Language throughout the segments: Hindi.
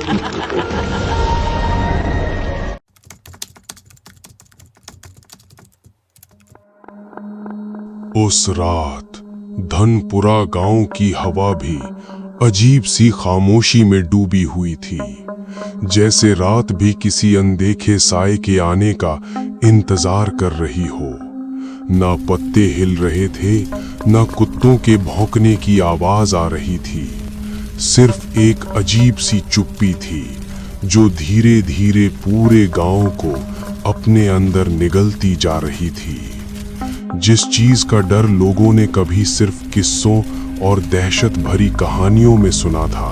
उस रात धनपुरा गांव की हवा भी अजीब सी खामोशी में डूबी हुई थी, जैसे रात भी किसी अनदेखे साए के आने का इंतजार कर रही हो। ना पत्ते हिल रहे थे, ना कुत्तों के भौंकने की आवाज आ रही थी। सिर्फ एक अजीब सी चुप्पी थी जो धीरे धीरे पूरे गांव को अपने अंदर निगलती जा रही थी। जिस चीज का डर लोगों ने कभी सिर्फ किस्सों और दहशत भरी कहानियों में सुना था,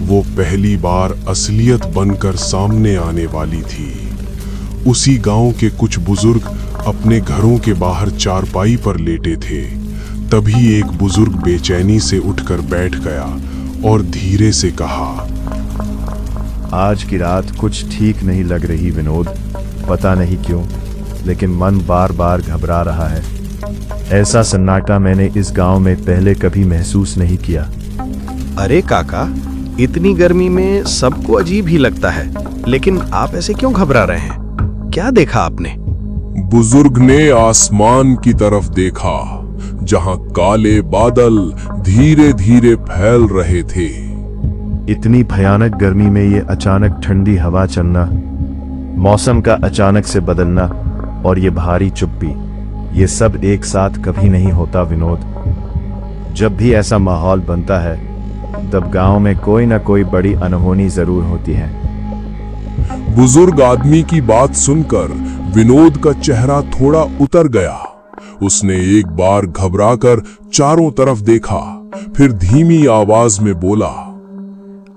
वो पहली बार असलियत बनकर सामने आने वाली थी। उसी गांव के कुछ बुजुर्ग अपने घरों के बाहर चारपाई पर लेटे थे। तभी एक बुजुर्ग बेचैनी से उठकर बैठ गया और धीरे से कहा, आज की रात कुछ ठीक नहीं लग रही विनोद। पता नहीं क्यों, लेकिन मन बार बार घबरा रहा है। ऐसा सन्नाटा मैंने इस गांव में पहले कभी महसूस नहीं किया। अरे काका, इतनी गर्मी में सबको अजीब ही लगता है, लेकिन आप ऐसे क्यों घबरा रहे हैं? क्या देखा आपने? बुजुर्ग ने आसमान की तरफ देखा, जहां काले बादल धीरे धीरे फैल रहे थे। इतनी भयानक गर्मी में ये अचानक ठंडी हवा चलना, मौसम का अचानक से बदलना और ये भारी चुप्पी, ये सब एक साथ कभी नहीं होता विनोद। जब भी ऐसा माहौल बनता है, तब गांव में कोई ना कोई बड़ी अनहोनी जरूर होती है। बुजुर्ग आदमी की बात सुनकर विनोद का चेहरा थोड़ा उतर गया। उसने एक बार घबराकर चारों तरफ देखा, फिर धीमी आवाज में बोला,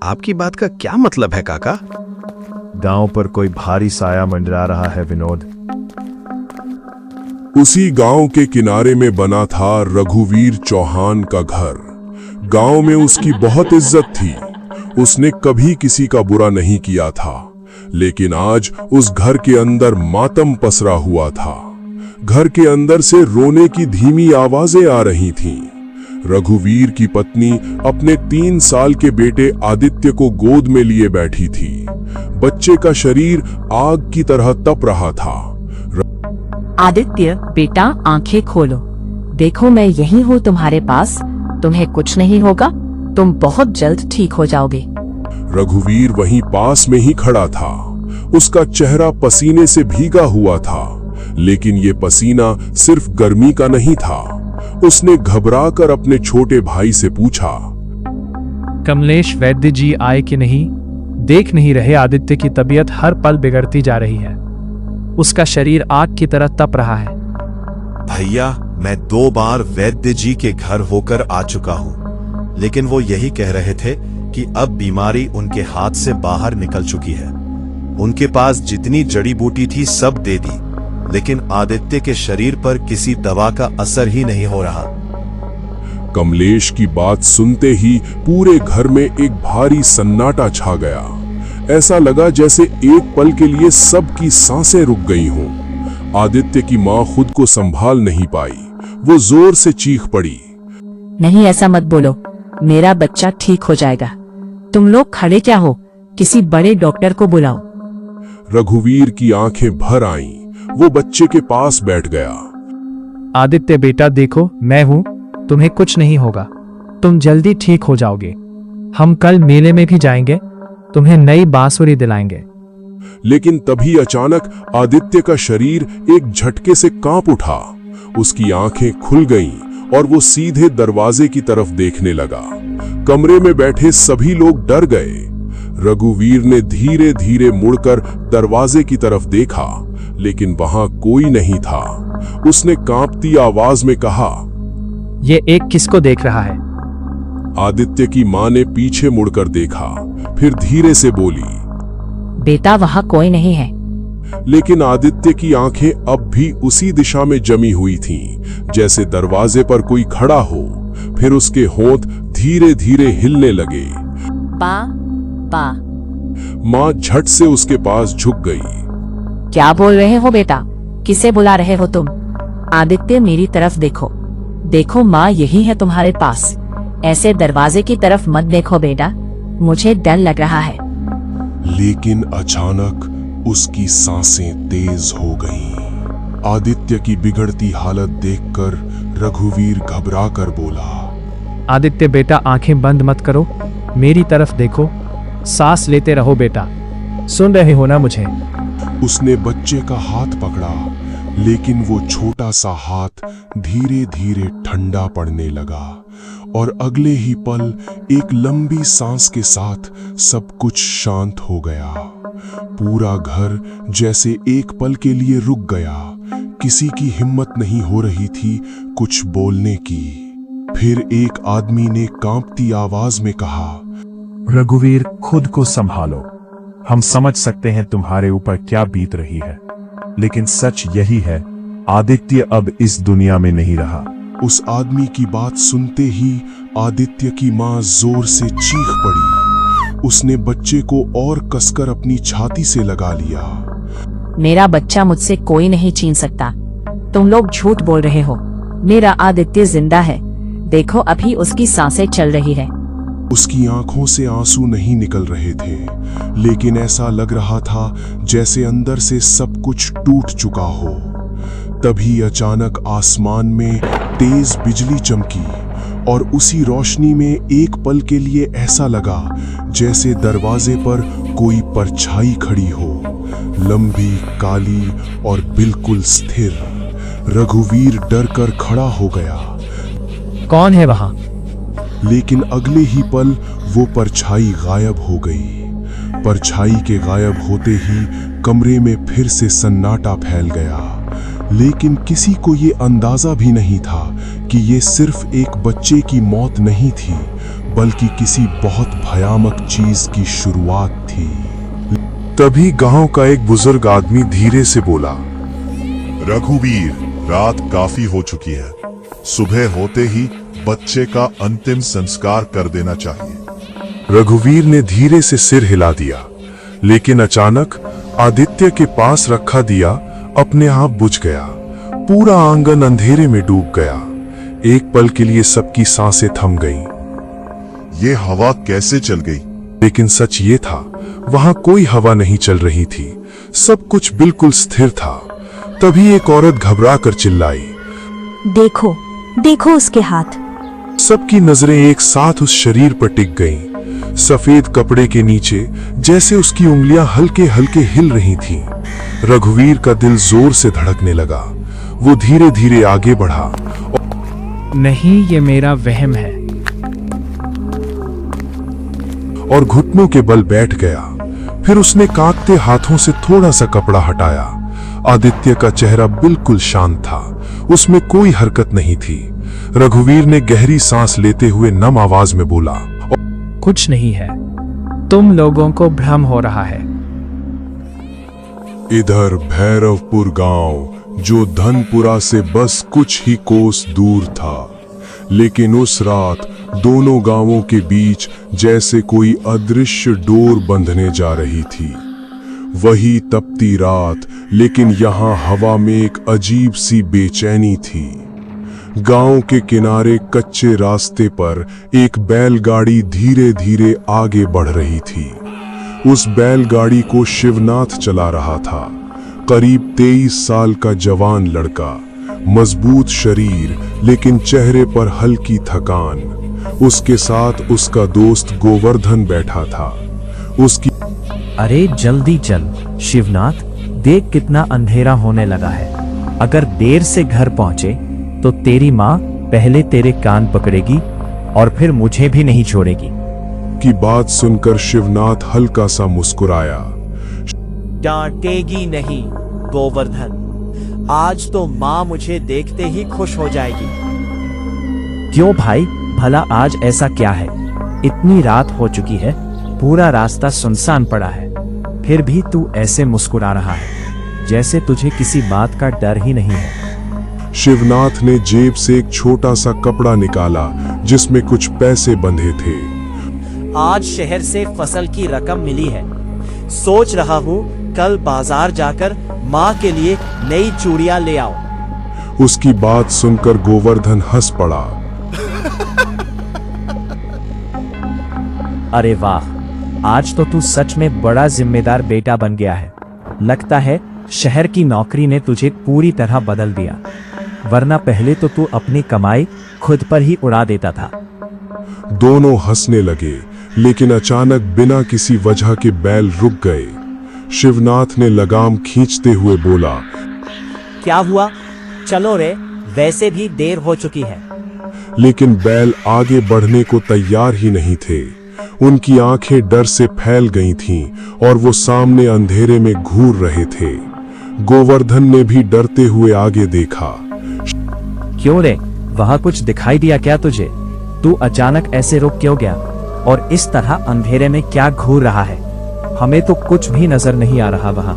आपकी बात का क्या मतलब है काका? गांव पर कोई भारी साया मंडरा रहा है विनोद। उसी गांव के किनारे में बना था रघुवीर चौहान का घर। गांव में उसकी बहुत इज्जत थी। उसने कभी किसी का बुरा नहीं किया था, लेकिन आज उस घर के अंदर मातम पसरा हुआ था। घर के अंदर से रोने की धीमी आवाजें आ रही थीं। रघुवीर की पत्नी अपने 3 साल के बेटे आदित्य को गोद में लिए बैठी थी। बच्चे का शरीर आग की तरह तप रहा था। आदित्य बेटा, आंखें खोलो। देखो, मैं यही हूँ तुम्हारे पास। तुम्हें कुछ नहीं होगा, तुम बहुत जल्द ठीक हो जाओगे। रघुवीर वहीं पास में ही खड़ा था। उसका चेहरा पसीने से भीगा हुआ था, लेकिन ये पसीना सिर्फ गर्मी का नहीं था। उसने घबराकर अपने छोटे भाई से पूछा, कमलेश वैद्य जी आए कि नहीं? देख नहीं रहे आदित्य की तबीयत हर पल बिगड़ती जा रही है। उसका शरीर आग की तरह तप रहा है। भैया, मैं 2 बार वैद्य जी के घर होकर आ चुका हूँ, लेकिन वो यही कह रहे थे कि अब बीमारी उनके हाथ से बाहर निकल चुकी है। उनके पास जितनी जड़ी बूटी थी सब दे दी, लेकिन आदित्य के शरीर पर किसी दवा का असर ही नहीं हो रहा। कमलेश की बात सुनते ही पूरे घर में एक भारी सन्नाटा छा गया। ऐसा लगा जैसे एक पल के लिए सबकी सांसें रुक गई हों। आदित्य की मां खुद को संभाल नहीं पाई। वो जोर से चीख पड़ी, नहीं, ऐसा मत बोलो, मेरा बच्चा ठीक हो जाएगा। तुम लोग खड़े क्या हो? किसी बड़े डॉक्टर को बुलाओ। रघुवीर की आंखें भर आईं। वो बच्चे के पास बैठ गया। आदित्य बेटा, देखो, मैं हूँ, तुम्हें कुछ नहीं होगा। तुम जल्दी ठीक हो जाओगे। हम कल मेले में भी जाएंगे, तुम्हें नई बांसुरी दिलाएंगे। लेकिन तभी अचानक आदित्य का शरीर एक झटके से कांप उठा। उसकी आंखें खुल गईं और वो सीधे दरवाजे की तरफ देखने लगा। कमरे में बैठे सभी लोग डर गए। रघुवीर ने धीरे धीरे मुड़कर दरवाजे की तरफ देखा, लेकिन वहां कोई नहीं था। उसने कांपती आवाज में कहा, ये एक किसको देख रहा है? आदित्य की मां ने पीछे मुड़कर देखा, फिर धीरे से बोली, बेटा, वहाँ कोई नहीं है। लेकिन आदित्य की आंखें अब भी उसी दिशा में जमी हुई थीं, जैसे दरवाजे पर कोई खड़ा हो। फिर उसके होंठ धीरे धीरे हिलने लगे। पा पा। मां झट से उसके पास झुक गई। क्या बोल रहे हो बेटा? किसे बुला रहे हो तुम? आदित्य, मेरी तरफ देखो। देखो, माँ यही है तुम्हारे पास। ऐसे दरवाजे की तरफ मत देखो बेटा, मुझे डर लग रहा है। लेकिन अचानक उसकी सांसें तेज हो गईं। आदित्य की बिगड़ती हालत देखकर रघुवीर घबरा कर बोला, आदित्य बेटा आंखें बंद मत करो, मेरी तरफ देखो, सांस लेते रहो बेटा, सुन रहे हो ना मुझे? उसने बच्चे का हाथ पकड़ा, लेकिन वो छोटा सा हाथ धीरे धीरे ठंडा पड़ने लगा और अगले ही पल एक लंबी सांस के साथ सब कुछ शांत हो गया। पूरा घर जैसे एक पल के लिए रुक गया। किसी की हिम्मत नहीं हो रही थी कुछ बोलने की। फिर एक आदमी ने कांपती आवाज में कहा, रघुवीर, खुद को संभालो। हम समझ सकते हैं तुम्हारे ऊपर क्या बीत रही है, लेकिन सच यही है, आदित्य अब इस दुनिया में नहीं रहा। उस आदमी की बात सुनते ही आदित्य की मां जोर से चीख पड़ी। उसने बच्चे को और कसकर अपनी छाती से लगा लिया। मेरा बच्चा मुझसे कोई नहीं छीन सकता। तुम लोग झूठ बोल रहे हो। मेरा आदित्य जिंदा है। देखो, अभी उसकी सांसें चल रही है। उसकी आंखों से आंसू नहीं निकल रहे थे, लेकिन ऐसा लग रहा था जैसे अंदर से सब कुछ टूट चुका हो। तभी अचानक आसमान में तेज बिजली चमकी और उसी रोशनी में एक पल के लिए ऐसा लगा जैसे दरवाजे पर कोई परछाई खड़ी हो, लंबी, काली और बिल्कुल स्थिर। रघुवीर डर कर खड़ा हो गया। कौन है वहां? लेकिन अगले ही पल वो परछाई गायब हो गई। परछाई के गायब होते ही कमरे में फिर से सन्नाटा फैल गया, लेकिन किसी को ये अंदाजा भी नहीं था कि ये सिर्फ एक बच्चे की मौत नहीं थी, बल्कि किसी बहुत भयानक चीज की शुरुआत थी। तभी गांव का एक बुजुर्ग आदमी धीरे से बोला, रघुवीर, रात काफी हो चुकी है। सुबह होते ही बच्चे का अंतिम संस्कार कर देना चाहिए। रघुवीर ने धीरे से सिर हिला दिया, लेकिन अचानक आदित्य के पास रखा दिया अपने आप बुझ गया। पूरा आंगन अंधेरे में डूब गया। एक पल के लिए सबकी सांसें थम गईं। ये हवा कैसे चल गई? लेकिन सच ये था, वहां कोई हवा नहीं चल रही थी। सब कुछ बिल्कुल स्थिर था। तभी एक औरत घबरा कर चिल्लाई, देखो, देखो उसके हाथ। सबकी नजरें एक साथ उस शरीर पर टिक गईं। सफेद कपड़े के नीचे जैसे उसकी उंगलियां हल्के हल्के हिल रही थीं। रघुवीर का दिल जोर से धड़कने लगा। वो धीरे धीरे आगे बढ़ा। नहीं, ये मेरा वहम है। और घुटनों के बल बैठ गया। फिर उसने कांपते हाथों से थोड़ा सा कपड़ा हटाया। आदित्य का चेहरा बिल्कुल शांत था, उसमें कोई हरकत नहीं थी। रघुवीर ने गहरी सांस लेते हुए नम आवाज में बोला, कुछ नहीं है, तुम लोगों को भ्रम हो रहा है। इधर भैरवपुर गांव, जो धनपुरा से बस कुछ ही कोस दूर था, लेकिन उस रात दोनों गांवों के बीच जैसे कोई अदृश्य डोर बंधने जा रही थी। वही तपती रात, लेकिन यहाँ हवा में एक अजीब सी बेचैनी थी। गांव के किनारे कच्चे रास्ते पर एक बैलगाड़ी धीरे धीरे आगे बढ़ रही थी। उस बैलगाड़ी को शिवनाथ चला रहा था। करीब 23 साल का जवान लड़का, मजबूत शरीर, लेकिन चेहरे पर हल्की थकान। उसके साथ उसका दोस्त गोवर्धन बैठा था। उसकी अरे जल्दी चल शिवनाथ, देख कितना अंधेरा होने लगा है। अगर देर से घर पहुंचे तो तेरी माँ पहले तेरे कान पकड़ेगी और फिर मुझे भी नहीं छोड़ेगी। की बात सुनकर शिवनाथ हल्का सा मुस्कुराया। डांटेगी नहीं गोवर्धन, आज तो माँ मुझे देखते ही खुश हो जाएगी। क्यों भाई, भला आज ऐसा क्या है? इतनी रात हो चुकी है, पूरा रास्ता सुनसान पड़ा है, फिर भी तू ऐसे मुस्कुरा रहा है जैसे तुझे किसी बात का डर ही नहीं है। शिवनाथ ने जेब से एक छोटा सा कपड़ा निकाला जिसमें कुछ पैसे बंधे थे। आज शहर से फसल की रकम मिली है, सोच रहा हूँ कल बाजार जाकर माँ के लिए नई चूड़ियां ले आओ। उसकी बात सुनकर गोवर्धन हंस पड़ा। अरे वाह, आज तो तू सच में बड़ा जिम्मेदार बेटा बन गया है। लगता है शहर की नौकरी ने तुझे पूरी तरह बदल दिया, वरना पहले तो तू अपनी कमाई खुद पर ही उड़ा देता था। दोनों हंसने लगे, लेकिन अचानक बिना किसी वजह के बैल रुक गए। शिवनाथ ने लगाम खींचते हुए बोला, क्या हुआ? चलो रे, वैसे भी देर हो चुकी है। लेकिन बैल आगे बढ़ने को तैयार ही नहीं थे। उनकी आंखें डर से फैल गई थीं और वो सामने अंधेरे में घूर रहे थे। गोवर्धन ने भी डरते हुए आगे देखा। क्यों रे, वहां कुछ दिखाई दिया क्या तुझे? तू अचानक ऐसे रुक क्यों गया? और इस तरह अंधेरे में क्या घूर रहा है? हमें तो कुछ भी नजर नहीं आ रहा वहां।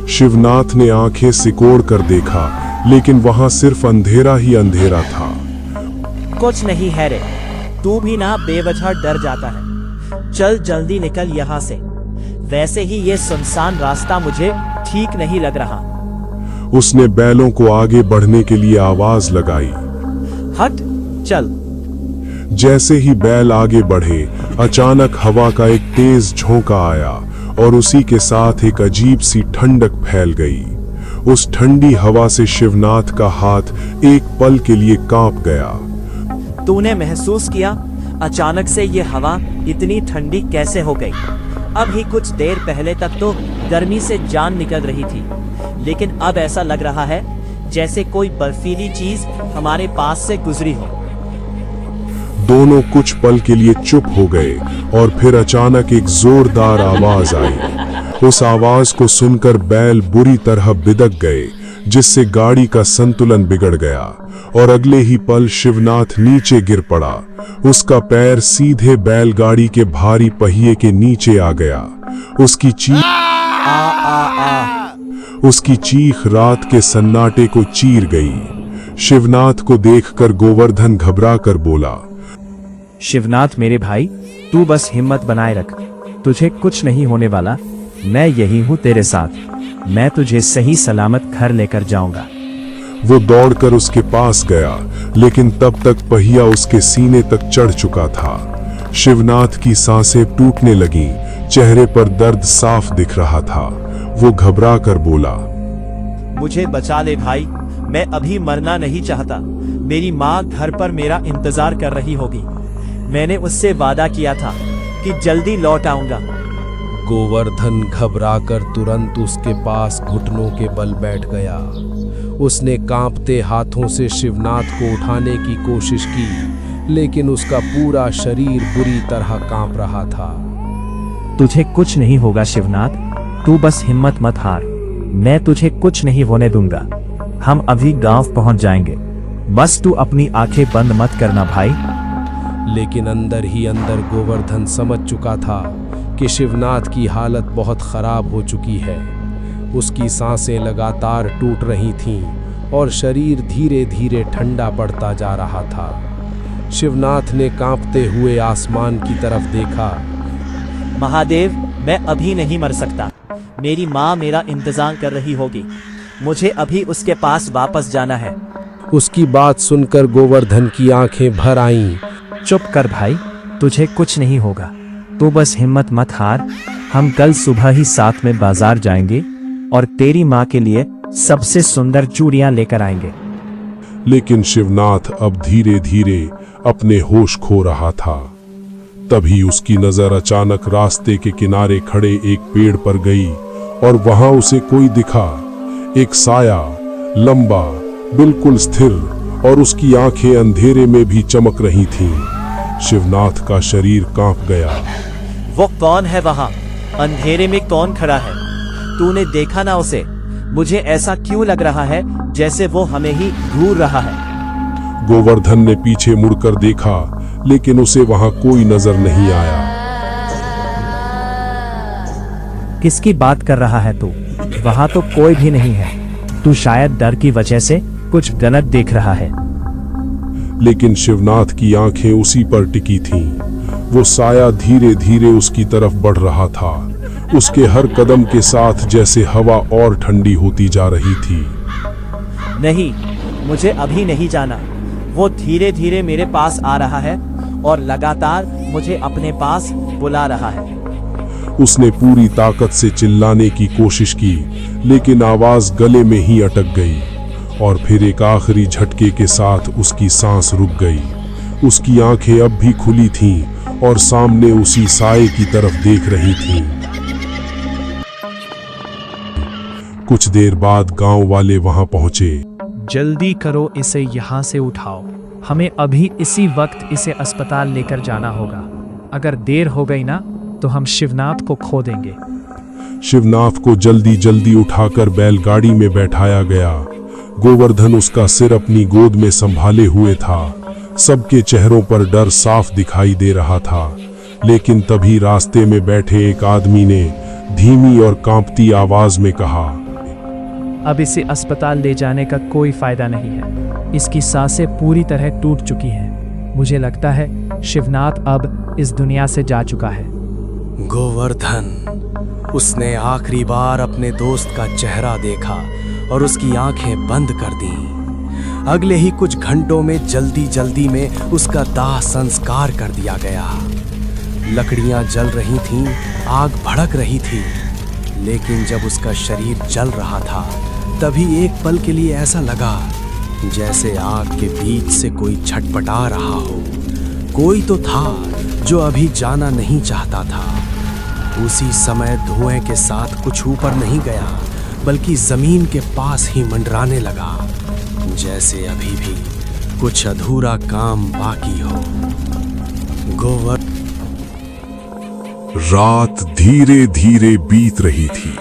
शिवनाथ ने आंखें सिकोड़ कर देखा, लेकिन वहां सिर्फ अंधेरा ही अंधेरा था। कुछ नहीं है रे, तू भी ना बेवजह डर जाता है। चल जल्दी निकल यहाँ से। वैसे ही ये सुनसान रास्ता मुझे ठीक नहीं लग रहा। उसने बैलों को आगे बढ़ने के लिए आवाज लगाई। हट, चल। जैसे ही बैल आगे बढ़े, अचानक हवा का एक तेज झोंका आया और उसी के साथ एक अजीब सी ठंडक फैल गई। उस ठंडी हवा से शिवनाथ का हाथ एक पल के लिए कांप गया। तूने महसूस किया अचानक से ये हवा इतनी ठंडी कैसे हो गई? अभी कुछ देर पहले तक तो गर्मी से जान निकल रही थी, लेकिन अब ऐसा लग रहा है जैसे कोई बर्फीली चीज हमारे पास से गुजरी हो। दोनों कुछ पल के लिए चुप हो गए और फिर अचानक एक जोरदार आवाज आई। उस आवाज को सुनकर बैल बुरी तरह बिदक गए, जिससे गाड़ी का संतुलन बिगड़ गया और अगले ही पल शिवनाथ नीचे गिर पड़ा। उसका पैर सीधे बैलगाड़ी के भारी पहिए के नीचे आ गया। उसकी चीख रात के सन्नाटे को चीर गई। शिवनाथ को देखकर गोवर्धन घबरा कर बोला, शिवनाथ मेरे भाई, तू बस हिम्मत बनाए रख, तुझे कुछ नहीं होने वाला। मैं यही हूँ तेरे साथ। मैं तुझे सही सलामत घर लेकर जाऊंगा। वो दौड़कर उसके पास गया, लेकिन तब तक पहिया उसके सीने तक चढ़ चुका था। शिवनाथ की सांसें टूटने लगीं, चेहरे पर दर्द साफ दिख रहा था। वो घबरा कर बोला, मुझे बचा ले भाई, मैं अभी मरना नहीं चाहता। मेरी माँ घर पर मेरा इंतजार कर रही होगी। मैंने उससे वादा किया था कि जल्दी लौट आऊंगा। गोवर्धन घबराकर तुरंत उसके पास घुटनों के बल बैठ गया। उसने कांपते हाथों से शिवनाथ को उठाने की कोशिश की, लेकिन उसका पूरा शरीर बुरी तरह कांप रहा था। तुझे कुछ नहीं होगा शिवनाथ, तू बस हिम्मत मत हार। मैं तुझे कुछ नहीं होने दूंगा। हम अभी गांव पहुंच जाएंगे। बस तू अपनी आंखें बंद मत करना भाई। लेकिन अंदर ही अंदर गोवर्धन समझ चुका था कि शिवनाथ की हालत बहुत खराब हो चुकी है। उसकी सांसें लगातार टूट रही थीं और शरीर धीरे धीरे ठंडा पड़ता जा रहा था। शिवनाथ ने कांपते हुए आसमान की तरफ देखा। महादेव, मैं अभी नहीं मर सकता। मेरी माँ मेरा इंतजार कर रही होगी। मुझे अभी उसके पास वापस जाना है। उसकी बात सुनकर गोवर्धन की आंखें भर आईं। चुप कर भाई, तुझे कुछ नहीं होगा। तू बस हिम्मत मत हार। हम कल सुबह ही साथ में बाजार जाएंगे और तेरी माँ के लिए सबसे सुंदर चूड़ियां लेकर आएंगे। लेकिन शिवनाथ अब धीरे धीरे अपने होश खो रहा था। तभी उसकी नजर अचानक रास्ते के किनारे खड़े एक पेड़ पर गई और वहां उसे कोई दिखा। एक साया, लंबा, बिल्कुल स्थिर, और उसकी आंखें अंधेरे में भी चमक रही थीं। शिवनाथ का शरीर कांप गया। वो कौन है वहाँ? अंधेरे में कौन खड़ा है? तूने देखा ना उसे? मुझे ऐसा क्यों लग रहा है जैसे वो हमें ही घूर रहा है। गोवर्धन ने पीछे मुड़कर देखा, लेकिन उसे वहां कोई नजर नहीं आया। किसकी बात कर रहा है तू? वहां तो कोई भी नहीं है। तू शायद डर की वजह से कुछ गलत देख रहा है। लेकिन शिवनाथ की आंखें उसी पर टिकी थीं। वो साया धीरे धीरे उसकी तरफ बढ़ रहा था। उसके हर कदम के साथ जैसे हवा और ठंडी होती जा रही थी। नहीं, मुझे अभी नहीं जाना। वो धीरे धीरे मेरे पास आ रहा है और लगातार मुझे अपने पास बुला रहा है। उसने पूरी ताकत से चिल्लाने की कोशिश की, लेकिन आवाज गले में ही अटक गई और फिर एक आखिरी झटके के साथ उसकी सांस रुक गई। उसकी आंखें अब भी खुली थीं और सामने उसी साए की तरफ देख रही थीं। कुछ देर बाद गांव वाले वहां पहुंचे। जल्दी करो, इसे यहाँ से उठाओ। हमें अभी इसी वक्त इसे अस्पताल लेकर जाना होगा। अगर देर हो गई ना तो हम शिवनाथ को खो देंगे। शिवनाथ को जल्दी जल्दी उठाकर बैलगाड़ी में बैठाया गया। गोवर्धन उसका सिर अपनी गोद में संभाले हुए था। सबके चेहरों पर डर साफ दिखाई दे रहा था, लेकिन तभी रास्ते में बैठे एक आदमी ने धीमी और कांपती आवाज में कहा, अब इसे अस्पताल ले जाने का कोई फायदा नहीं है। इसकी सांसें पूरी तरह टूट चुकी हैं। मुझे लगता है शिवनाथ अब इस दुनिया से जा चुका है। गोवर्धन, उसने आखिरी बार अपने दोस्त का चेहरा देखा और उसकी आंखें बंद कर दी। अगले ही कुछ घंटों में जल्दी जल्दी में उसका दाह संस्कार कर दिया गया। लकड़ियां जल रही थीं, आग भड़क रही थी, लेकिन जब उसका शरीर जल रहा था तभी एक पल के लिए ऐसा लगा जैसे आग के बीच से कोई छटपटा रहा हो। कोई तो था जो अभी जाना नहीं चाहता था। उसी समय धुएं के साथ कुछ ऊपर नहीं गया, बल्कि जमीन के पास ही मंडराने लगा, जैसे अभी भी कुछ अधूरा काम बाकी हो। रात धीरे धीरे बीत रही थी,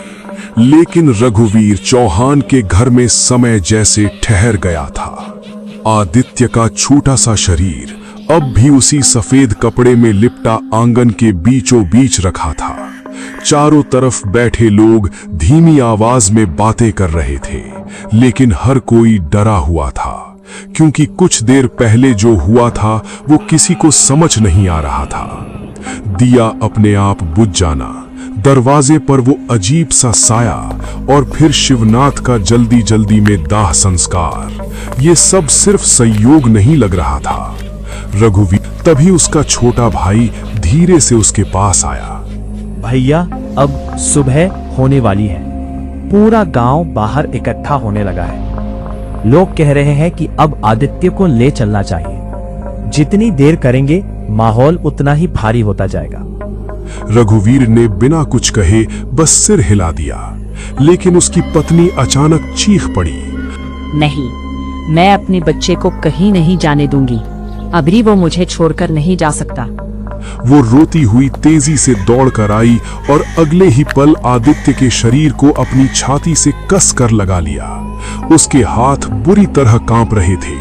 लेकिन रघुवीर चौहान के घर में समय जैसे ठहर गया था। आदित्य का छोटा सा शरीर अब भी उसी सफेद कपड़े में लिपटा आंगन के बीचों बीच रखा था। चारों तरफ बैठे लोग धीमी आवाज में बातें कर रहे थे, लेकिन हर कोई डरा हुआ था, क्योंकि कुछ देर पहले जो हुआ था वो किसी को समझ नहीं आ रहा था। दिया अपने आप बुझ जाना, दरवाजे पर वो अजीब सा साया और फिर शिवनाथ का जल्दी जल्दी में दाह संस्कार, ये सब सिर्फ संयोग नहीं लग रहा था। रघुवीर, तभी उसका छोटा भाई धीरे से उसके पास आया। भैया, अब सुबह होने वाली है। पूरा गांव बाहर इकट्ठा होने लगा है। लोग कह रहे हैं कि अब आदित्य को ले चलना चाहिए। जितनी देर करेंगे माहौल उतना ही भारी होता जाएगा। रघुवीर ने बिना कुछ कहे बस सिर हिला दिया, लेकिन उसकी पत्नी अचानक चीख पड़ी। नहीं, मैं अपने बच्चे को कहीं नहीं जाने दूंगी। अभी वो मुझे छोड़कर नहीं जा सकता। वो रोती हुई तेजी से दौड़कर आई और अगले ही पल आदित्य के शरीर को अपनी छाती से कस कर लगा लिया। उसके हाथ बुरी तरह कांप रहे थे,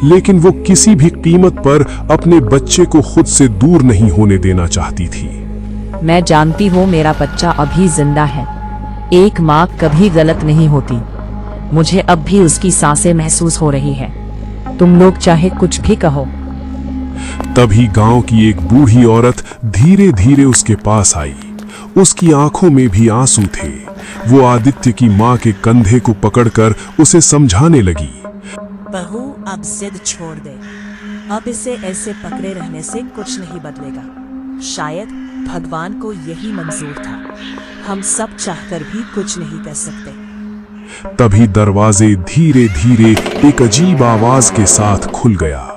लेकिन वो किसी भी कीमत पर अपने बच्चे को खुद से दूर नहीं होने देना चाहती थी। मैं जानती हूँ मेरा बच्चा अभी जिंदा है। एक माँ कभी गलत नहीं होती। मुझे अब भी उसकी सांसें महसूस हो रही है। तुम लोग चाहे कुछ भी कहो। तभी गांव की एक बूढ़ी औरत धीरे धीरे उसके पास आई। उसकी आंखों में भी आंसू थे। वो आदित्य की मां के कंधे को पकड़कर उसे समझाने लगी। बहू, अब जिद छोड़ दे। अब इसे ऐसे पकड़े रहने से कुछ नहीं बदलेगा। शायद भगवान को यही मंजूर था। हम सब चाहकर भी कुछ नहीं कर सकते। तभी दरवाजे धीरे धीरे एक अजीब आवाज के साथ खुल गया।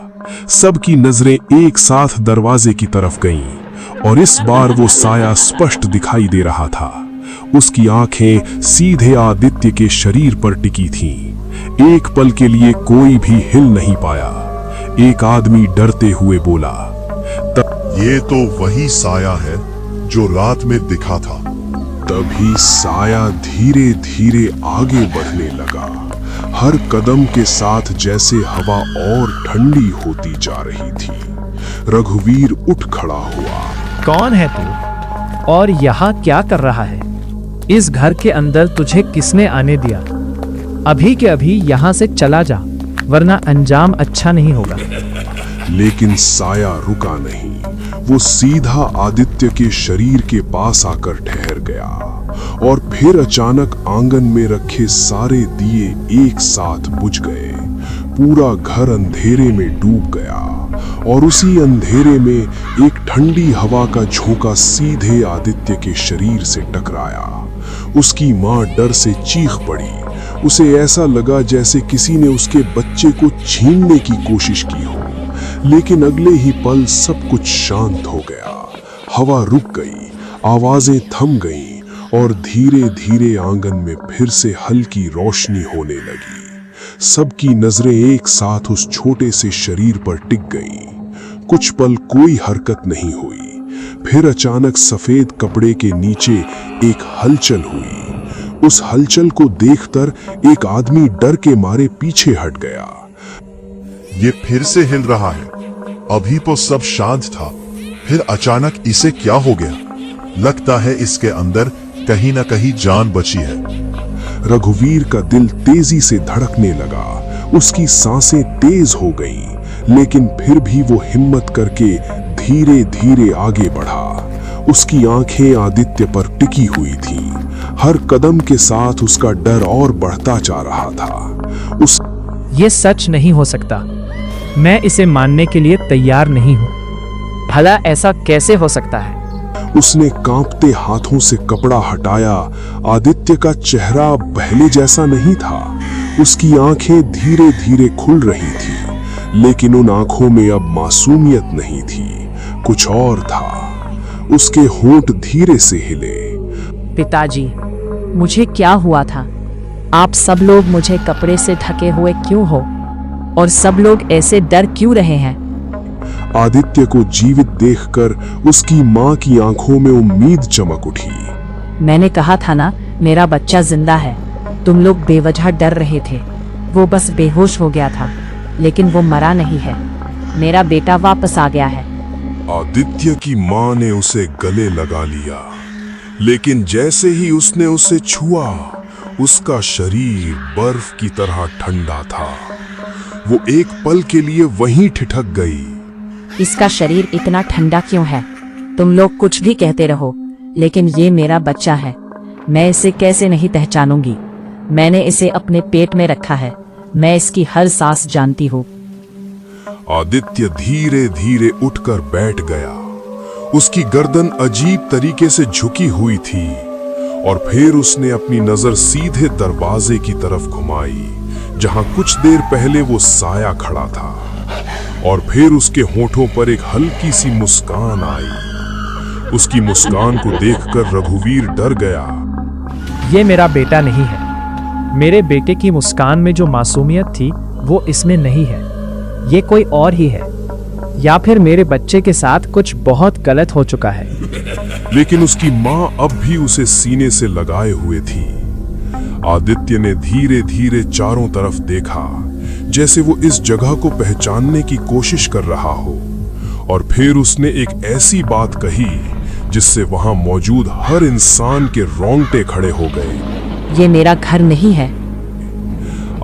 सबकी नजरें एक साथ दरवाजे की तरफ गईं और इस बार वो साया स्पष्ट दिखाई दे रहा था। उसकी आंखें सीधे आदित्य के शरीर पर टिकी थीं। एक पल के लिए कोई भी हिल नहीं पाया। एक आदमी डरते हुए बोला, ये तो वही साया है जो रात में दिखा था। तभी साया धीरे धीरे आगे बढ़ने लगा। हर कदम के साथ जैसे हवा और ठंडी होती जा रही थी। रघुवीर उठ खड़ा हुआ। कौन है तू और यहाँ क्या कर रहा है? इस घर के अंदर तुझे किसने आने दिया? अभी के अभी यहाँ से चला जा, वरना अंजाम अच्छा नहीं होगा। लेकिन साया रुका नहीं। वो सीधा आदित्य के शरीर के पास आकर ठहर गया और फिर अचानक आंगन में रखे सारे दिए एक साथ बुझ गए। पूरा घर अंधेरे में डूब गया और उसी अंधेरे में एक ठंडी हवा का झोंका सीधे आदित्य के शरीर से टकराया। उसकी मां डर से चीख पड़ी। उसे ऐसा लगा जैसे किसी ने उसके बच्चे को छीनने की कोशिश की हो, लेकिन अगले ही पल सब कुछ शांत हो गया। हवा रुक गई, आवाजें थम गईं और धीरे धीरे आंगन में फिर से हल्की रोशनी होने लगी। सबकी नजरें एक साथ उस छोटे से शरीर पर टिक गईं। कुछ पल कोई हरकत नहीं हुई। फिर अचानक सफेद कपड़े के नीचे एक हलचल हुई। उस हलचल को देखकर एक आदमी डर के मारे पीछे हट गया। ये फिर से हिल रहा है। अभी तो सब शांत था, फिर अचानक इसे क्या हो गया? लगता है इसके अंदर कहीं ना कहीं जान बची है। रघुवीर का दिल तेजी से धड़कने लगा। उसकी सांसें तेज हो गईं, लेकिन फिर भी वो हिम्मत करके धीरे धीरे आगे बढ़ा। उसकी आंखें आदित्य पर टिकी हुई थीं। हर कदम के साथ उसका डर और बढ़ता जा रहा था। ये सच नहीं हो सकता। मैं इसे मानने के लिए तैयार नहीं हूँ। भला ऐसा कैसे हो सकता है? उसने कांपते हाथों से कपड़ा हटाया। आदित्य का चेहरा पहले जैसा नहीं था। उसकी आंखें धीरे धीरे खुल रही थी, लेकिन उन आंखों में अब मासूमियत नहीं थी, कुछ और था। उसके होंठ धीरे से हिले। पिताजी, मुझे क्या हुआ था? आप सब लोग मुझे कपड़े से ढके हुए क्यों हो? और सब लोग ऐसे डर क्यों रहे हैं? आदित्य को जीवित देखकर उसकी मां की आंखों में उम्मीद चमक उठी। मैंने कहा था ना, मेरा बच्चा जिंदा है। तुम लोग बेवजह डर रहे थे। वो बस बेहोश हो गया था, लेकिन वो मरा नहीं है। मेरा बेटा वापस आ गया है। आदित्य की मां ने उसे गले लगा लिया, लेकिन जैसे ही उसने उसे छुआ, उसका शरीर बर्फ की तरह ठंडा था। वो एक पल के लिए वहीं ठिठक गई। इसका शरीर इतना ठंडा क्यों है? तुम लोग कुछ भी कहते रहो, लेकिन ये मेरा बच्चा है। मैं इसे कैसे नहीं पहचानूंगी? मैंने इसे अपने पेट में रखा है। मैं इसकी हर सांस जानती हूँ। आदित्य धीरे धीरे उठकर बैठ गया। उसकी गर्दन अजीब तरीके से झुकी हुई थी और फिर उसने अपनी नजर सीधे दरवाजे की तरफ घुमाई, जहां कुछ देर पहले वो साया खड़ा था। और फिर उसके होठों पर एक हल्की सी मुस्कान आई। उसकी मुस्कान को देखकर रघुवीर डर गया। ये मेरा बेटा नहीं है। मेरे बेटे की मुस्कान में जो मासूमियत थी वो इसमें नहीं है। ये कोई और ही है, या फिर मेरे बच्चे के साथ कुछ बहुत गलत हो चुका है। लेकिन उसकी मां अब भी उसे सीने से लगाए हुए थी। आदित्य ने धीरे धीरे चारों तरफ देखा, जैसे वो इस जगह को पहचानने की कोशिश कर रहा हो। और फिर उसने एक ऐसी बात कही जिससे वहां मौजूद हर इंसान के रोंगटे खड़े हो गए। ये मेरा घर नहीं है।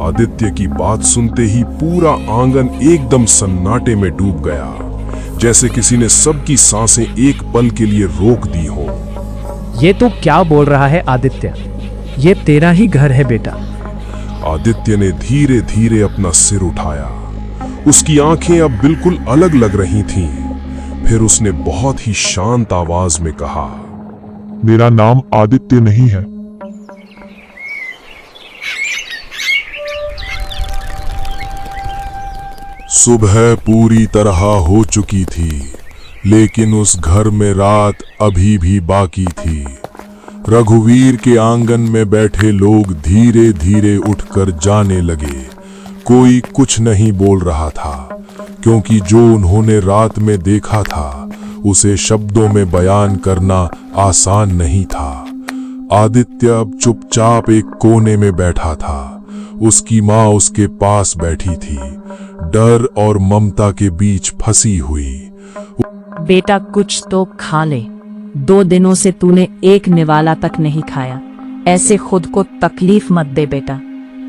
आदित्य की बात सुनते ही पूरा आंगन एकदम सन्नाटे में डूब गया, जैसे किसी ने सबकी सांसें एक पल के लिए रोक दी हो। ये तू क्या बोल रहा है आदित्य? ये तेरा ही घर है बेटा। आदित्य ने धीरे धीरे अपना सिर उठाया। उसकी आंखें अब बिल्कुल अलग लग रही थीं। फिर उसने बहुत ही शांत आवाज में कहा, मेरा नाम आदित्य नहीं है। सुबह पूरी तरह हो चुकी थी, लेकिन उस घर में रात अभी भी बाकी थी। रघुवीर के आंगन में बैठे लोग धीरे धीरे उठकर जाने लगे। कोई कुछ नहीं बोल रहा था, क्योंकि जो उन्होंने रात में देखा था उसे शब्दों में बयान करना आसान नहीं था। आदित्य अब चुपचाप एक कोने में बैठा था। उसकी माँ उसके पास बैठी थी, डर और ममता के बीच फंसी हुई। बेटा, कुछ तो खा ले। 2 दिनों से तूने एक निवाला तक नहीं खाया। ऐसे खुद को तकलीफ मत दे बेटा।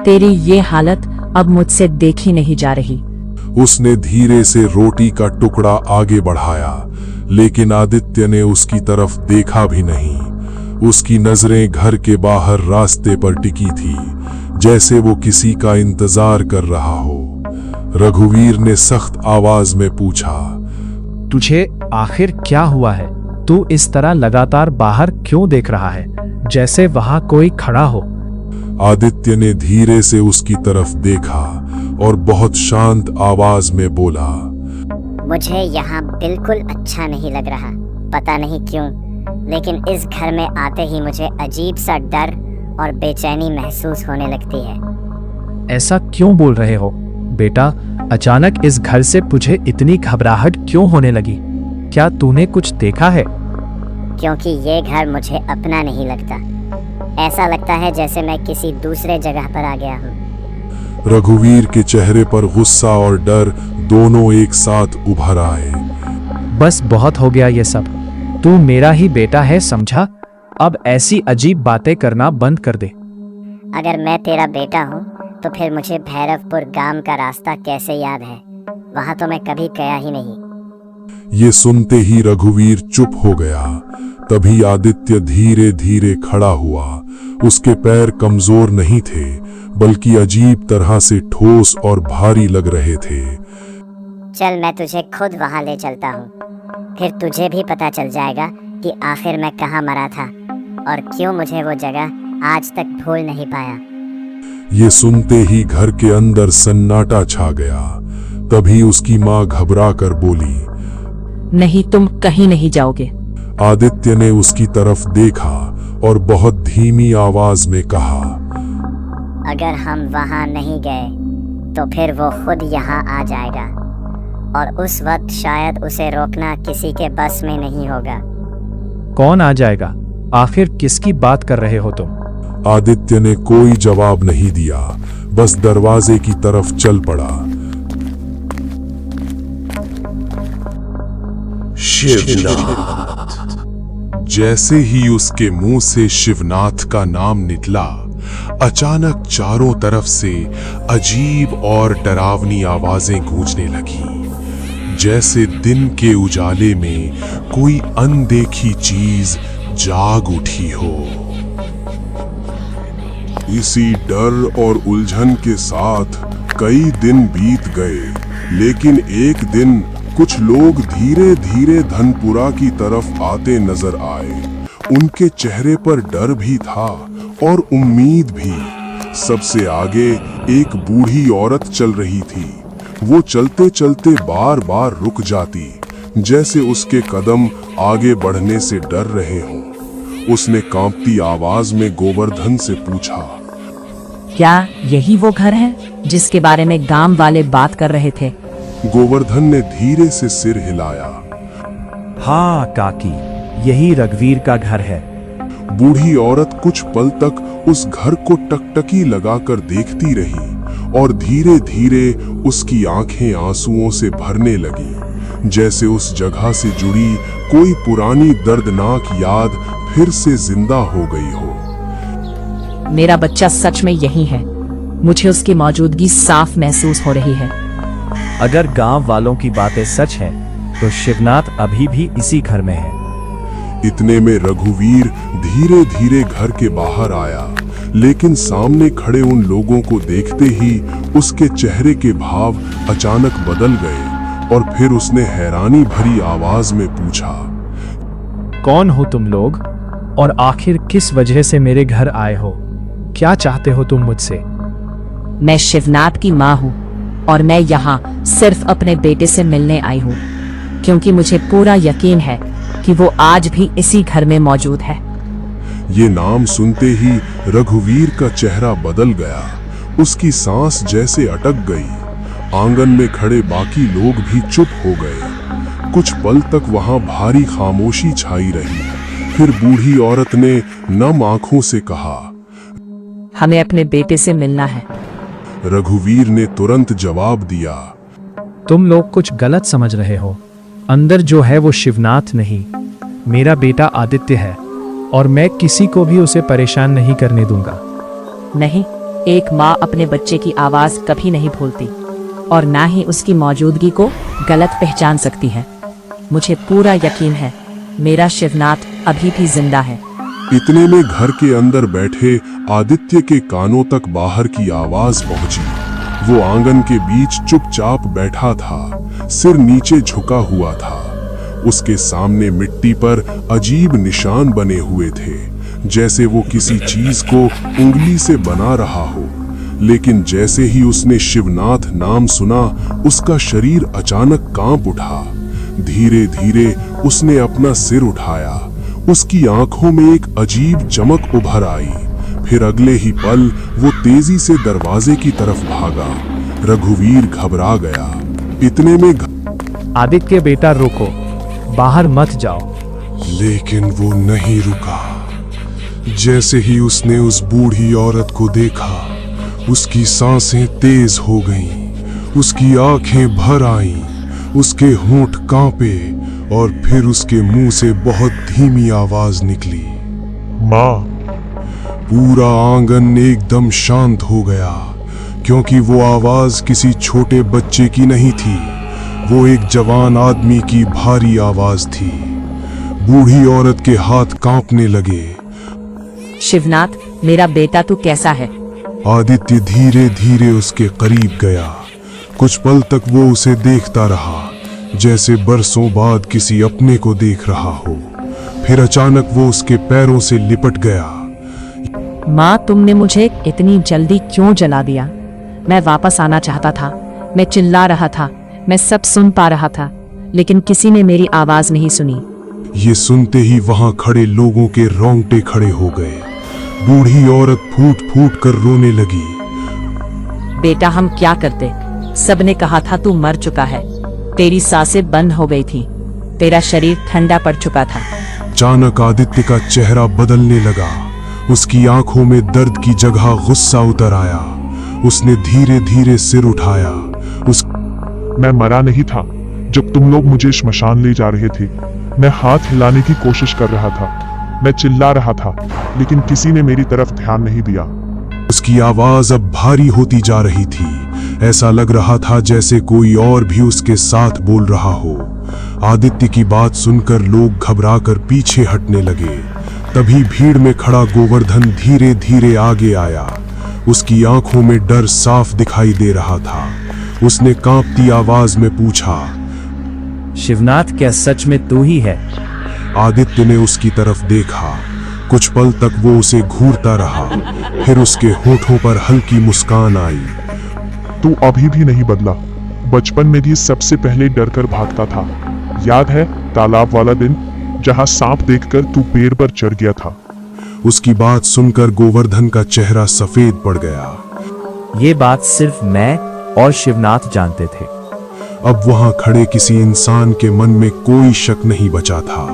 तेरी ये हालत अब मुझसे देखी नहीं जा रही। उसने धीरे से रोटी का टुकड़ा आगे बढ़ाया, लेकिन आदित्य ने उसकी तरफ देखा भी नहीं। उसकी नजरें घर के बाहर रास्ते पर टिकी थी, जैसे वो किसी का इंतजार कर रहा हो। रघुवीर ने सख्त आवाज में पूछा। तुझे आखिर क्या हुआ है? तू इस तरह लगातार बाहर क्यों देख रहा है, जैसे वहां कोई खड़ा हो? आदित्य ने धीरे से उसकी तरफ देखा और बहुत शांत आवाज में बोला, मुझे यहाँ बिल्कुल अच्छा नहीं लग रहा, पता नहीं क्यों, लेकिन इस घर में आते ही मुझे अजीब सा डर और बेचैनी महसूस होने लगती है। ऐसा क्यों बोल रहे हो बेटा? अचानक इस घर से तुझे इतनी घबराहट क्यों होने लगी? क्या तूने कुछ देखा है? क्योंकि ये घर मुझे अपना नहीं लगता। ऐसा लगता है जैसे मैं किसी दूसरे जगह पर आ गया हूँ। रघुवीर के चेहरे पर गुस्सा और डर दोनों एक साथ उभर आए। बस बहुत हो गया ये सब। तू मेरा ही बेटा है, समझा? अब ऐसी अजीब बातें करना बंद कर दे। अगर मैं तेरा बेटा हूँ तो फिर मुझे भैरवपुर गांव का रास्ता कैसे याद है? वहाँ तो मैं कभी गया ही नहीं। ये सुनते ही रघुवीर चुप हो गया। तभी आदित्य धीरे धीरे खड़ा हुआ। उसके पैर कमजोर नहीं थे, बल्कि अजीब तरह से ठोस और भारी लग रहे थे। चल मैं तुझे खुद वहाँ ले चलता हूँ, फिर तुझे भी पता चल जाएगा कि आखिर मैं कहाँ मरा था और क्यों मुझे वो जगह आज तक भूल नहीं पाया। ये सुनते ही घर के अंदर सन्नाटा छा गया। तभी उसकी माँ घबरा कर बोली, नहीं, तुम कहीं नहीं जाओगे। आदित्य ने उसकी तरफ देखा और बहुत धीमी आवाज में कहा, अगर हम वहाँ नहीं गए तो फिर वो खुद यहाँ आ जाएगा और उस वक्त शायद उसे रोकना किसी के बस में नहीं होगा। कौन आ जाएगा? आखिर किसकी बात कर रहे हो तुम? आदित्य ने कोई जवाब नहीं दिया, बस दरवाजे की तरफ चल पड़ा। शिवनाथ। जैसे ही उसके मुंह से शिवनाथ का नाम निकला, अचानक चारों तरफ से अजीब और डरावनी आवाजें गूंजने लगी, जैसे दिन के उजाले में कोई अनदेखी चीज जाग उठी हो। इसी डर और उलझन के साथ कई दिन बीत गए, लेकिन एक दिन कुछ लोग धीरे धीरे धनपुरा की तरफ आते नजर आए। उनके चेहरे पर डर भी था और उम्मीद भी। सबसे आगे एक बूढ़ी औरत चल रही थी। वो चलते चलते बार बार रुक जाती, जैसे उसके कदम आगे बढ़ने से डर रहे हों। उसने कांपती आवाज में गोवर्धन से पूछा, क्या यही वो घर है जिसके बारे में गांव वाले बात कर रहे थे? गोवर्धन ने धीरे से सिर हिलाया। हाँ काकी, यही रघुवीर का घर है। बूढ़ी औरत कुछ पल तक उस घर को टकटकी लगाकर देखती रही और धीरे धीरे उसकी आंखें आंसुओं से भरने लगी, जैसे उस जगह से जुड़ी कोई पुरानी दर्दनाक याद फिर से जिंदा हो गई हो। मेरा बच्चा सच में यही है। मुझे उसकी मौजूदगी साफ महसूस हो रही है। अगर गांव वालों की बातें सच हैं, तो शिवनाथ अभी भी इसी घर में है। इतने में रघुवीर धीरे धीरे घर के बाहर आया, लेकिन सामने खड़े उन लोगों को देखते ही उसके चेहरे के भाव अचानक बदल गए और फिर उसने हैरानी भरी आवाज में पूछा, कौन हो तुम लोग और आखिर किस वजह से मेरे घर आए हो? क्या चाहते हो तुम मुझसे? मैं शिवनाथ की माँ हूँ और मैं यहाँ सिर्फ अपने बेटे से मिलने आई हूँ, क्योंकि मुझे पूरा यकीन है कि वो आज भी इसी घर में मौजूद है। ये नाम सुनते ही रघुवीर का चेहरा बदल गया। उसकी सांस जैसे अटक गई। आंगन में खड़े बाकी लोग भी चुप हो गए। कुछ पल तक वहां भारी खामोशी छाई रही। फिर बूढ़ी औरत ने नम आंखों से कहा, हमें अपने बेटे से मिलना है। रघुवीर ने तुरंत जवाब दिया, तुम लोग कुछ गलत समझ रहे हो। अंदर जो है वो शिवनाथ नहीं, मेरा बेटा आदित्य है और मैं किसी को भी उसे परेशान नहीं करने दूंगा। नहीं, एक माँ अपने बच्चे की आवाज कभी नहीं भूलती और ना ही उसकी मौजूदगी को गलत पहचान सकती है। मुझे पूरा यकीन है मेरा शिवनाथ अभी भी जिंदा है। इतने में घर के अंदर बैठे आदित्य के कानों तक बाहर की आवाज पहुंची। वो आंगन के बीच चुपचाप बैठा था, सिर नीचे झुका हुआ था। उसके सामने मिट्टी पर अजीब निशान बने हुए थे, जैसे वो किसी चीज को उंगली से बना रहा हो। लेकिन जैसे ही उसने शिवनाथ नाम सुना, उसका शरीर अचानक कांप उठा। धीरे धीरे उसने अपना सिर उठाया। उसकी आंखों में एक अजीब चमक उभर आई। फिर अगले ही पल वो तेजी से दरवाजे की तरफ भागा। रघुवीर घबरा गया। इतने में आदित्य बेटा रुको, बाहर मत जाओ। लेकिन वो नहीं रुका। जैसे ही उसने उस बूढ़ी औरत को देखा, उसकी सांसें तेज हो गईं, उसकी आंखें भर आईं, उसके होंठ कांपे और फिर उसके मुंह से बहुत धीमी आवाज निकली, माँ। पूरा आंगन एकदम शांत हो गया, क्योंकि वो आवाज किसी छोटे बच्चे की नहीं थी। वो एक जवान आदमी की भारी आवाज थी। बूढ़ी औरत के हाथ कांपने लगे। शिवनाथ, मेरा बेटा तू कैसा है? आदित्य धीरे धीरे उसके करीब गया। कुछ पल तक वो उसे देखता रहा, जैसे बरसों बाद किसी अपने को देख रहा हो। फिर अचानक वो उसके पैरों से लिपट गया। माँ, तुमने मुझे इतनी जल्दी क्यों जला दिया? मैं वापस आना चाहता था, मैं चिल्ला रहा था, मैं सब सुन पा रहा था, लेकिन किसी ने मेरी आवाज नहीं सुनी। ये सुनते ही वहां खड़े लोगों के रोंगटे खड़े हो गए। बूढ़ी औरत फूट फूट कर रोने लगी। बेटा, हम क्या करते? सबने कहा था तू मर चुका है। तेरी सांसें बंद हो गई थी, तेरा शरीर ठंडा पड़ चुका था। अचानक आदित्य का चेहरा बदलने लगा। उसकी आंखों में दर्द की जगह गुस्सा उतर आया। उसने धीरे धीरे सिर उठाया। मैं मरा नहीं था। जब तुम लोग मुझे श्मशान ले जा रहे थे, मैं हाथ हिलाने की कोशिश कर रहा था, मैं चिल्ला रहा था, लेकिन किसी ने मेरी तरफ ध्यान नहीं दिया। उसकी आवाज अब भारी होती जा रही थी। ऐसा लग रहा था जैसे कोई और भी उसके साथ बोल रहा हो। आदित्य की बात सुनकर लोग घबराकर पीछे हटने लगे। तभी भीड़ में खड़ा गोवर्धन धीरे धीरे आगे आया। उसकी आंखों में डर साफ दिखाई दे रहा था। उसने कांपती आवाज में पूछा, शिवनाथ, क्या सच में तू ही है? आदित्य ने उसकी तरफ देखा। कुछ पल तक वो उसे घूरता रहा। फिर उसके होठों पर हल्की मुस्कान आई। तू अभी भी नहीं बदला। बचपन में भी सबसे पहले डर कर भागता था। याद है तालाब वाला दिन, जहां सांप देखकर तू पेड़ पर चढ़ गया था? उसकी बात सुनकर गोवर्धन का चेहरा सफेद पड़ गया। ये बात सिर्फ मैं और शिवनाथ जानते थे। अब वहां खड़े किसी इंसान के मन में कोई शक नहीं बचा था।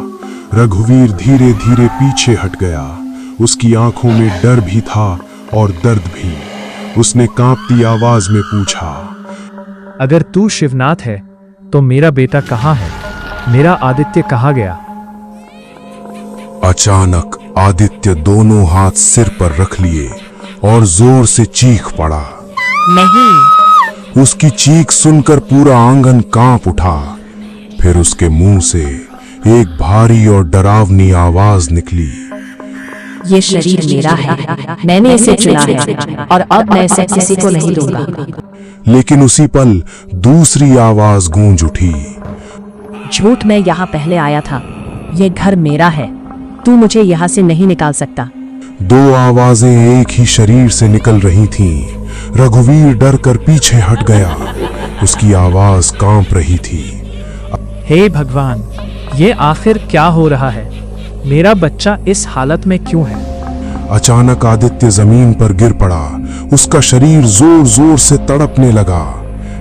रघुवीर धीरे धीरे पीछे हट गया। उसकी आंखों में डर भी था और दर्द भी। उसने कांपती आवाज में पूछा, अगर तू शिवनाथ है तो मेरा बेटा कहाँ है? मेरा आदित्य कहाँ गया? अचानक आदित्य दोनों हाथ सिर पर रख लिए और जोर से चीख पड़ा। नहीं। उसकी चीख सुनकर पूरा आंगन कांप उठा। फिर उसके मुंह से एक भारी और डरावनी आवाज निकली, ये शरीर मेरा है, मैंने इसे चुना है और अब मैं इसे किसी को नहीं दूंगा। लेकिन उसी पल दूसरी आवाज गूंज उठी, झूठ, मैं यहाँ पहले आया था, ये घर मेरा है, तू मुझे यहाँ से नहीं निकाल सकता। दो आवाजें एक ही शरीर से निकल रही थीं। रघुवीर डर कर पीछे हट गया। उसकी आवाज कांप रही थी। हे भगवान, ये आखिर क्या हो रहा है? मेरा बच्चा इस हालत में क्यों है? अचानक आदित्य जमीन पर गिर पड़ा। उसका शरीर जोर जोर से तड़पने लगा।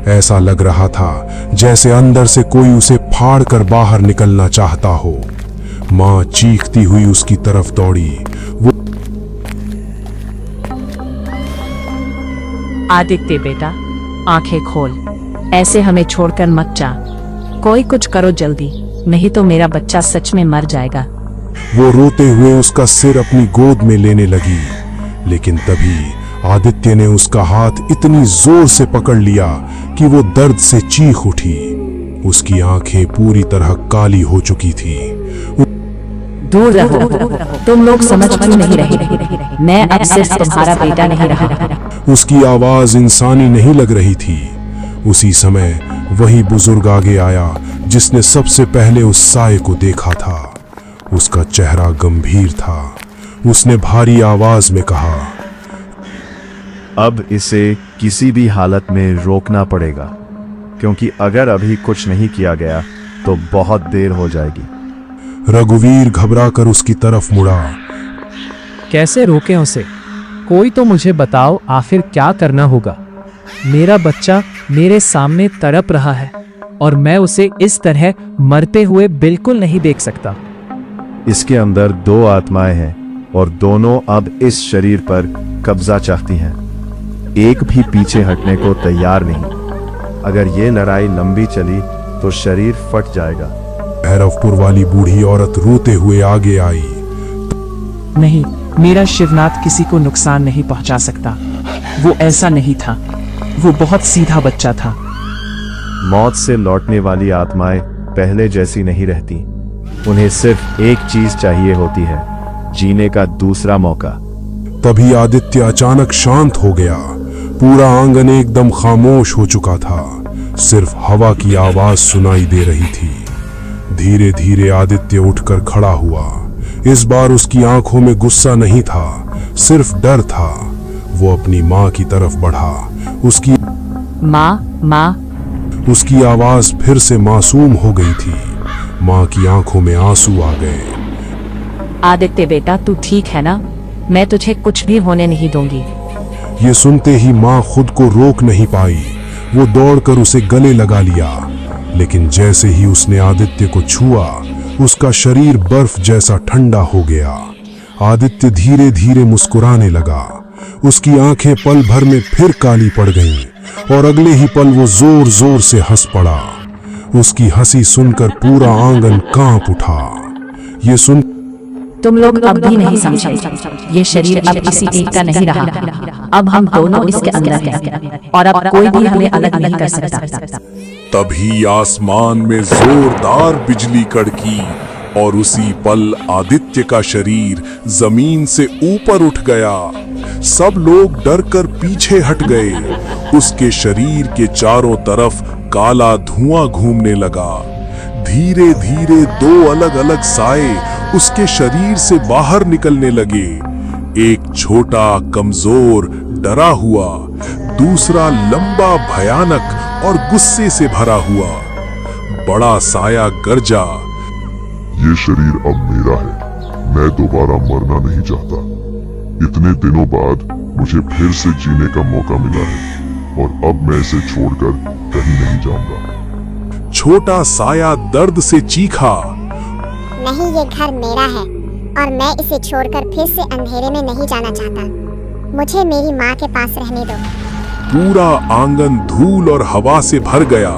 ऐसा लग रहा था जैसे अंदर से कोई उसे फाड़ कर बाहर निकलना चाहता हो। मां चीखती हुई उसकी तरफ दौड़ी। वो आदित्य बेटा, आंखें खोल, ऐसे हमें छोड़कर मत जा। कोई कुछ करो जल्दी, नहीं तो मेरा बच्चा सच में मर जाएगा। वो रोते हुए उसका सिर अपनी गोद में लेने लगी, लेकिन तभी आदित्य ने उसका हाथ इतनी जोर से पकड़ लिया कि वो दर्द से चीख उठी। उसकी आंखें पूरी तरह काली हो चुकी थी। दूर रहो, तुम लोग समझ क्यों नहीं रहे? मैं अब सिर्फ तुम्हारा बेटा नहीं रहा। उसकी आवाज इंसानी नहीं लग रही थी। उसी समय वही बुजुर्ग आगे आया जिसने सबसे पहले उस साए को देखा था। उसका चेहरा गंभीर था। उसने भारी आवाज में कहा, अब इसे किसी भी हालत में रोकना पड़ेगा, क्योंकि अगर अभी कुछ नहीं किया गया तो बहुत देर हो जाएगी। रघुवीर घबराकर उसकी तरफ मुड़ा। कैसे रोकें उसे? कोई तो मुझे बताओ, आखिर क्या करना होगा? मेरा बच्चा मेरे सामने तड़प रहा है और मैं उसे इस तरह मरते हुए बिल्कुल नहीं देख सकता। इसके अंदर 2 आत्माएं हैं और दोनों अब इस शरीर पर कब्जा चाहती हैं। एक भी पीछे हटने को तैयार नहीं। अगर ये लड़ाई लंबी चली तो शरीर फट जाएगा। भैरवपुर वाली बूढ़ी औरत रोते हुए आगे आई। नहीं, मेरा शिवनाथ किसी को नुकसान नहीं पहुंचा सकता। वो ऐसा नहीं था। वो बहुत सीधा बच्चा था। मौत से लौटने वाली आत्माएं पहले जैसी नहीं रहती। उन्हें सिर्फ एक चीज चाहिए होती है, जीने का दूसरा मौका। तभी आदित्य अचानक शांत हो गया। पूरा आंगन एकदम खामोश हो चुका था। सिर्फ हवा की आवाज सुनाई दे रही थी। धीरे धीरे आदित्य उठकर खड़ा हुआ। इस बार उसकी आंखों में गुस्सा नहीं था, सिर्फ डर था। वो अपनी माँ की तरफ बढ़ा। उसकी माँ। उसकी आवाज फिर से मासूम हो गई थी। माँ की आंखों में आंसू आ गए। आदित्य बेटा, तू ठीक है ना? मैं तुझे कुछ भी होने नहीं दूंगी। ये सुनते ही माँ खुद को रोक नहीं पाई। वो दौड़कर उसे गले लगा लिया। लेकिन जैसे ही उसने आदित्य को छुआ, उसका शरीर बर्फ जैसा ठंडा हो गया। आदित्य धीरे धीरे मुस्कुराने लगा। उसकी आंखें पल भर में फिर काली पड़ गईं और अगले ही पल वो जोर जोर से हंस पड़ा। उसकी हंसी सुनकर पूरा आंगन कांप उठा। ये सुन तुम लोग अब भी नहीं समझे। ये शरीर अब किसी एक का नहीं रहा। अब हम दोनों इसके अंदर हैं और अब कोई भी हमें अलग नहीं कर सकता। तभी आसमान में जोरदार बिजली कड़की और उसी पल आदित्य का शरीर जमीन से ऊपर उठ गया। सब लोग डरकर पीछे हट गए। उसके शरीर के चारों तरफ काला धुआं घूमने लगा। धीरे धीरे 2 अलग अलग साए उसके शरीर से बाहर निकलने लगे। एक छोटा, कमजोर, डरा हुआ, दूसरा लंबा, भयानक और गुस्से से भरा हुआ। बड़ा साया गरजा, ये शरीर अब मेरा है। मैं दोबारा मरना नहीं चाहता। इतने दिनों बाद मुझे फिर से जीने का मौका मिला है और अब मैं इसे छोड़कर कहीं नहीं जाऊंगा। छोटा साया दर्द से चीखा, नहीं, ये घर मेरा है और मैं इसे छोड़कर फिर से अंधेरे में नहीं जाना चाहता। मुझे मेरी माँ के पास रहने दो। पूरा आंगन धूल और हवा से भर गया।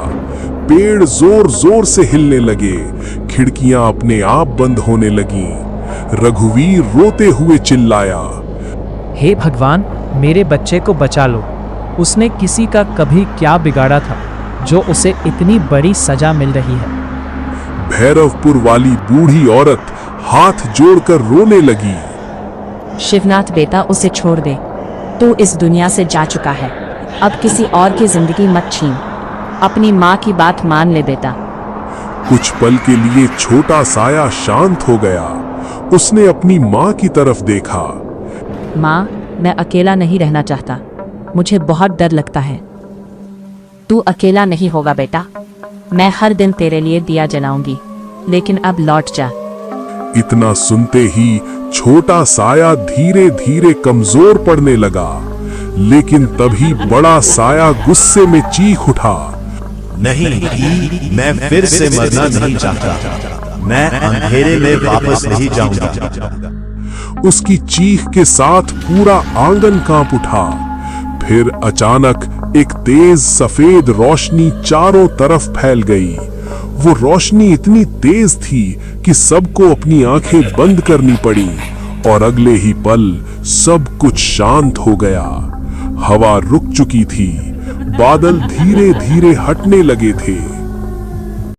पेड़ जोर जोर से हिलने लगे। खिड़कियां अपने आप बंद होने लगीं। रघुवीर रोते हुए चिल्लाया, हे भगवान, मेरे बच्चे को बचा लो। उसने किसी का कभी क्या बिगाड़ा था जो उसे इतनी बड़ी सजा मिल रही है। भैरवपुर वाली बूढ़ी औरत हाथ जोड़कर रोने लगी। शिवनाथ बेटा, उसे छोड़ दे। तू इस दुनिया से जा चुका है। अब किसी और की जिंदगी मत छीन। अपनी माँ की बात मान ले बेटा। कुछ पल के लिए छोटा साया शांत हो गया। उसने अपनी माँ की तरफ देखा। माँ, मैं अकेला नहीं रहना चाहता। मुझे बहुत डर लगता है। तू अकेला नहीं होगा बेटा। मैं हर दिन तेरे लिए दिया जलाऊंगी, लेकिन अब लौट जा। इतना सुनते ही छोटा साया धीरे धीरे कमजोर पड़ने लगा। लेकिन तभी बड़ा साया गुस्से में चीख उठा, नहीं, मैं फिर से मरना नहीं चाहता। मैं अंधेरे में वापस नहीं जाऊंगा। उसकी चीख के साथ पूरा आंगन कांप उठा। फिर अचानक एक तेज सफेद रोशनी चारों तरफ फैल गई। वो रोशनी इतनी तेज थी कि सबको अपनी आंखें बंद करनी पड़ी और अगले ही पल सब कुछ शांत हो गया। हवा रुक चुकी थी। बादल धीरे धीरे हटने लगे थे।